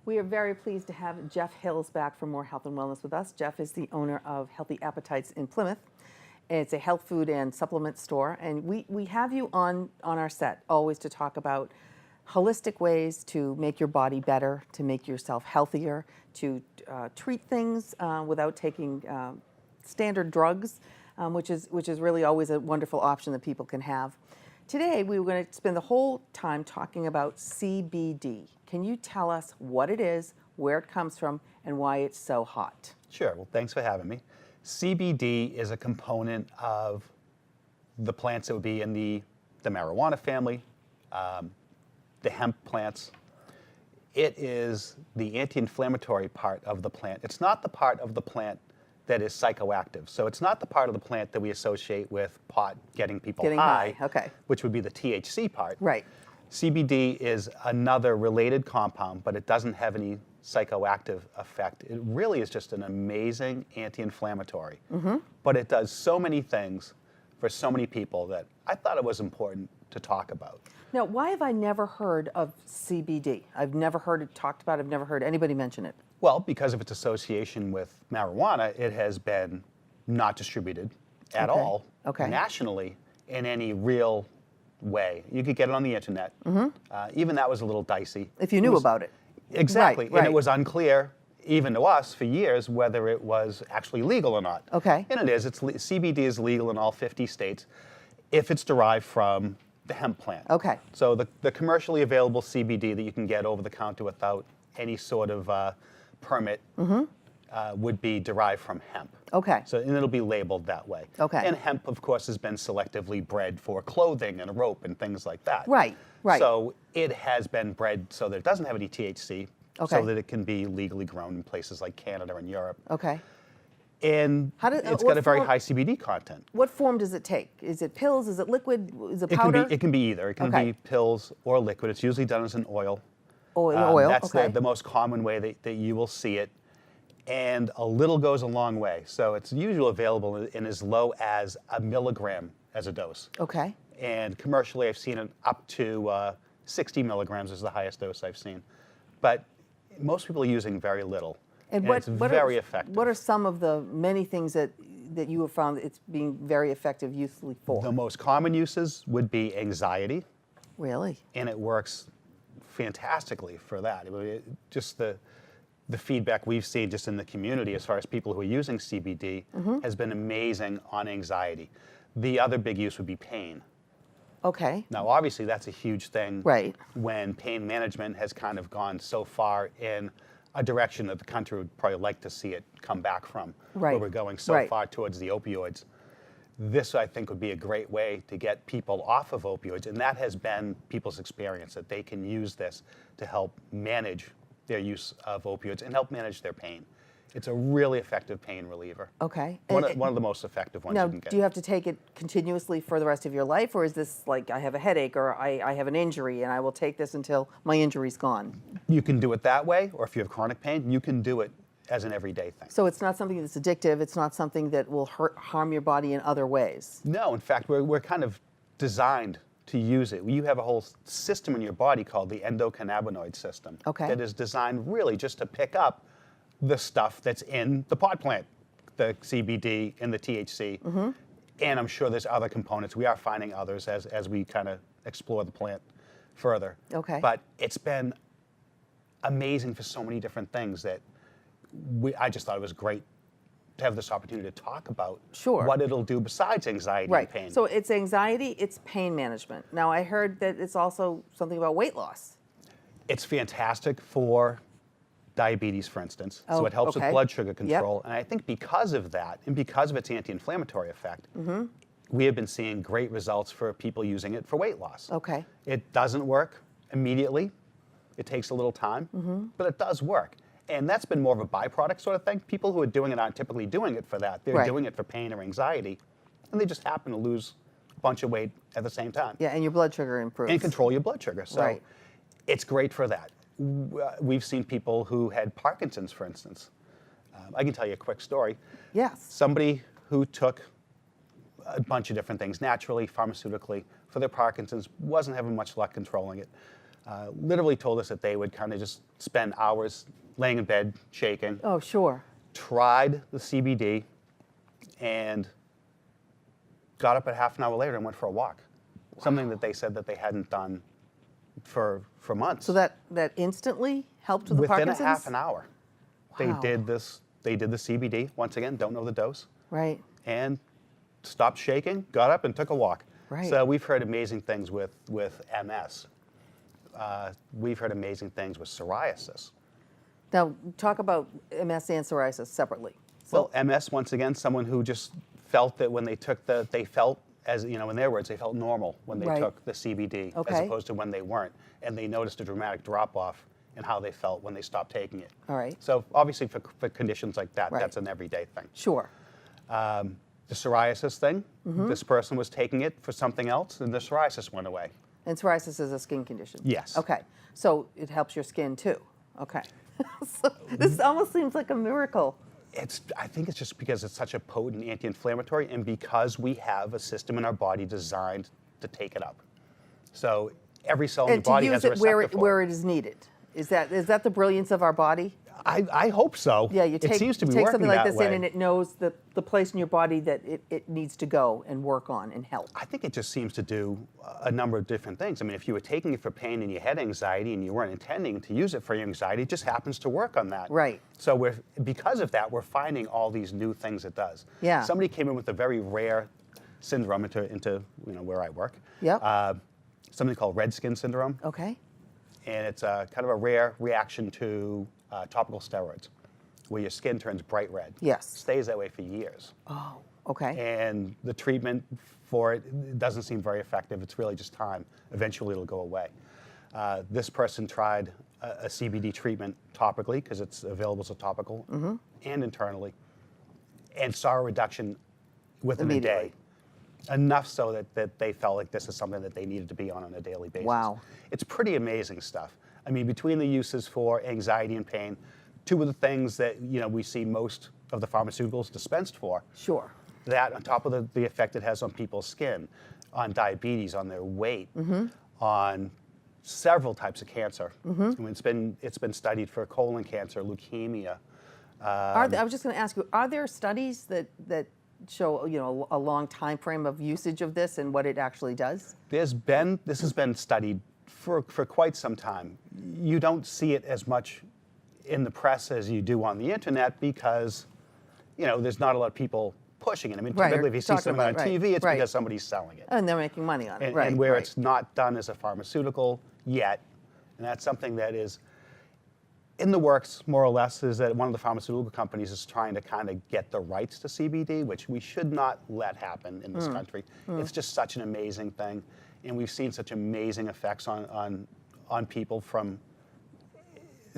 We are very pleased to have Jeff Hills back for more health and wellness with us. Jeff is the owner of Healthy Appetites in Plymouth. It's a health food and supplement store, and we have you on our set always to talk about holistic ways to make your body better, to make yourself healthier, to treat things without taking standard drugs, which is really always a wonderful option that people can have. Today, we were going to spend the whole time talking about CBD. Can you tell us what it is, where it comes from, and why it's so hot? Sure. Well, thanks for having me. CBD is a component of the plants that would be in the marijuana family, the hemp plants. It is the anti-inflammatory part of the plant. It's not the part of the plant that is psychoactive. So it's not the part of the plant that we associate with pot getting people high, okay, which would be the THC part. Right. CBD is another related compound, but it doesn't have any psychoactive effect. It really is just an amazing anti-inflammatory. But it does so many things for so many people that I thought it was important to talk about. Now, why have I never heard of CBD? I've never heard it talked about. I've never heard anybody mention it. Well, because of its association with marijuana, it has been not distributed at all nationally in any real way. You could get it on the internet. Even that was a little dicey. If you knew about it. Exactly. Right. And it was unclear, even to us, for years, whether it was actually legal or not. Okay. And it is. CBD is legal in all 50 states if it's derived from the hemp plant. Okay. So the commercially available CBD that you can get over the counter without any sort of permit would be derived from hemp. Okay. So, and it'll be labeled that way. Okay. And hemp, of course, has been selectively bred for clothing and rope and things like that. Right, right. So it has been bred so that it doesn't have any THC, Okay. so that it can be legally grown in places like Canada and Europe. Okay. And it's got a very high CBD content. What form does it take? Is it pills? Is it liquid? Is it powder? It can be either. It can be pills or liquid. It's usually done as an oil. Oil, That's okay. the most common way that you will see it. And a little goes a long way. So it's usually available in as low as 1 milligram as a dose. Okay. And commercially, I've seen it up to 60 milligrams is the highest dose I've seen. But most people are using very little. And it's very effective. What are some of the many things that you have found it's being very effective usefully for? The most common uses would be anxiety. Really? And it works fantastically for that. Just the feedback we've seen just in the community as far as people who are using CBD has been amazing on anxiety. The other big use would be pain. Okay. Now, obviously, that's a huge thing when pain management has kind of gone so far in a direction that the country would probably like to see it come back from, where we're going so far towards the opioids. This, I think, would be a great way to get people off of opioids, and that has been people's experience, that they can use this to help manage their use of opioids and help manage their pain. It's a really effective pain reliever. Okay. One of the most effective ones you can get. Now, do you have to take it continuously for the rest of your life, or is this like I have a headache or I have an injury and I will take this until my injury's gone? You can do it that way, or if you have chronic pain, you can do it as an everyday thing. So it's not something that's addictive. It's not something that will harm your body in other ways. No, in fact, we're kind of designed to use it. You have a whole system in your body called the endocannabinoid system that is designed really just to pick up the stuff that's in the pot plant, the CBD and the THC. And I'm sure there's other components. We are finding others as we kind of explore the plant further. Okay. But it's been amazing for so many different things that I just thought it was great to have this opportunity to talk about what it'll do besides anxiety and pain. So it's anxiety, it's pain management. Now, I heard that it's also something about weight loss. It's fantastic for diabetes, for instance. So it helps with blood sugar control. And I think because of that, and because of its anti-inflammatory effect, we have been seeing great results for people using it for weight loss. Okay. It doesn't work immediately. It takes a little time, but it does work. And that's been more of a byproduct sort of thing. People who are doing it aren't typically doing it for that. They're doing it for pain or anxiety, and they just happen to lose a bunch of weight at the same time. Yeah, and your blood sugar improves. And control your blood sugar. So it's great for that. We've seen people who had Parkinson's, for instance. I can tell you a quick story. Yes. Somebody who took a bunch of different things, naturally, pharmaceutically, for their Parkinson's, wasn't having much luck controlling it. literally told us that they would kind of just spend hours laying in bed, shaking. Oh, sure. Tried the CBD and got up at half an hour later and went for a walk. Wow. Something that they said that they hadn't done for months. So that instantly helped with the Parkinson's? Within a half an hour. Wow. They did the CBD, once again, don't know the dose. Right. And stopped shaking, got up and took a walk. Right. So we've heard amazing things with MS. We've heard amazing things with psoriasis. Now, talk about MS and psoriasis separately. So, Well, MS, once again, someone who just felt that when they took they felt, as you know, in their words, they felt normal when they Right. took the CBD, as Okay. opposed to when they weren't. And they noticed a dramatic drop-off in how they felt when they stopped taking it. All right. So obviously for conditions like that, Right. that's an everyday thing. sure. The psoriasis thing, Mm-hmm. this person was taking it for something else, and the psoriasis went away. And psoriasis is a skin condition? Yes. Okay. So it helps your skin too? Okay. So this almost seems like a miracle. I think it's just because it's such a potent anti-inflammatory, and because we have a system in our body designed to take it up. So every cell in And the body to use has a it receptor for where it is needed. Is that the brilliance of our body? I hope so. Yeah, you take, it seems to you be take working something like that this way. in and it knows the place in your body that it needs to go and work on and help. I think it just seems to do a number of different things. I mean, if you were taking it for pain and you had anxiety and you weren't intending to use it for your anxiety, it just happens to work on that. Right. So because of that, we're finding all these new things it does. Yeah. Somebody came in with a very rare syndrome into where I work. Yep. Something called red skin syndrome. Okay. And it's kind of a rare reaction to topical steroids, where your skin turns bright red. Yes. Stays that way for years. Oh, okay. And the treatment for it doesn't seem very effective. It's really just time. Eventually it'll go away. This person tried a CBD treatment topically, because it's available as a topical, and internally, and saw a reduction within a day. Enough so that they felt like this is something that they needed to be on a daily basis. Wow. It's pretty amazing stuff. I mean, between the uses for anxiety and pain, two of the things that we see most of the pharmaceuticals dispensed for. Sure. That on top of the effect it has on people's skin, on diabetes, on their weight, on several types of cancer. I mean, it's been studied for colon cancer, leukemia. I was just going to ask you, are there studies that show a long time frame of usage of this and what it actually does? This has been studied for quite some time. You don't see it as much in the press as you do on the internet, because there's not a lot of people pushing it. I mean, typically if you see something on TV, it's because somebody's selling it. And they're making money on it. And where it's not done as a pharmaceutical yet, and that's something that is in the works, more or less, is that one of the pharmaceutical companies is trying to kind of get the rights to CBD, which we should not let happen in this country. It's just such an amazing thing, and we've seen such amazing effects on people from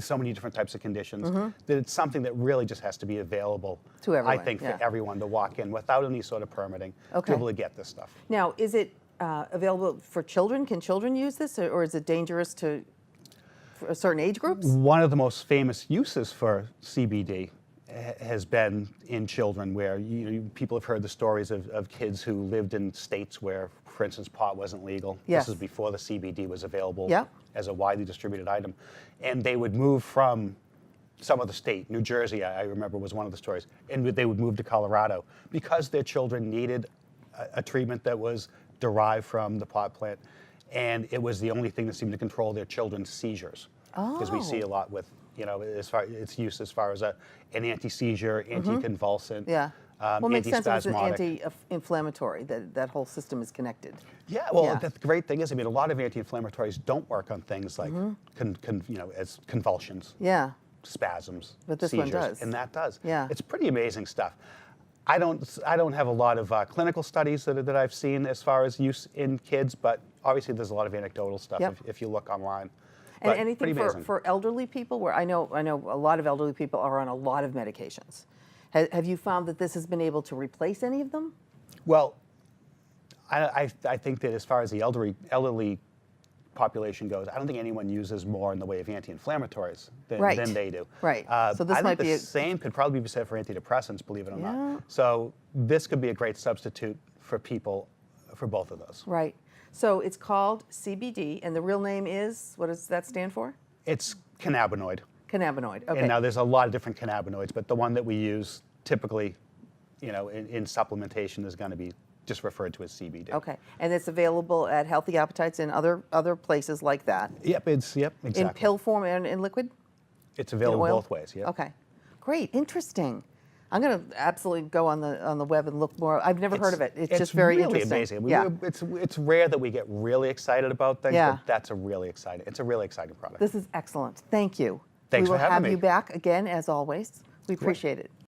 so many different types of conditions, that it's something that really just has to be available to everyone, I think, for everyone to walk in without any sort of permitting to be able to get this stuff. Now, is it available for children? Can children use this, or is it dangerous for certain age groups? One of the most famous uses for CBD has been in children, where people have heard the stories of kids who lived in states where, for instance, pot wasn't legal. Yes. This is before the CBD was available Yep. as a widely distributed item. And they would move from some other state, New Jersey, I remember was one of the stories, and they would move to Colorado because their children needed a treatment that was derived from the pot plant, and it was the only thing that seemed to control their children's seizures. Because we see a lot with, as far its use as far as an anti-seizure, anti-convulsant, Yeah. Well, it makes sense as an antispasmodic. anti-inflammatory, that whole system is connected. Yeah, well, the great thing is, I mean, a lot of anti-inflammatories don't work on things like, as convulsions, Yeah. spasms, But this seizures, one does. and that does. Yeah. It's pretty amazing stuff. I don't have a lot of clinical studies that I've seen as far as use in kids, but obviously there's a lot of anecdotal stuff if you look online. And But anything pretty amazing. for elderly people, where I know a lot of elderly people are on a lot of medications. Have you found that this has been able to replace any of them? Well, I think that as far as the elderly population goes, I don't think anyone uses more in the way of anti-inflammatories than they do. Right. So this I might think be the same could probably be said for antidepressants, believe it or Yeah. not. So this could be a great substitute for people, for both of those. Right. So it's called CBD, and the real name is, what does that stand for? It's cannabinoid. Cannabinoid, okay. And now there's a lot of different cannabinoids, but the one that we use typically, in supplementation is going to be just referred to as CBD. Okay, and it's available at Healthy Appetites and other places like that. Yep, exactly. In pill form and in liquid? It's available oil? both ways, yeah. Okay, great, interesting. I'm going to absolutely go on the web and look more. I've never heard of it. It's just very really interesting. amazing. Yeah. It's rare that we get really excited about things, Yeah. but that's it's a really exciting product. This is excellent. Thank you. Thanks we will for having have me. you back again, as always. We appreciate it.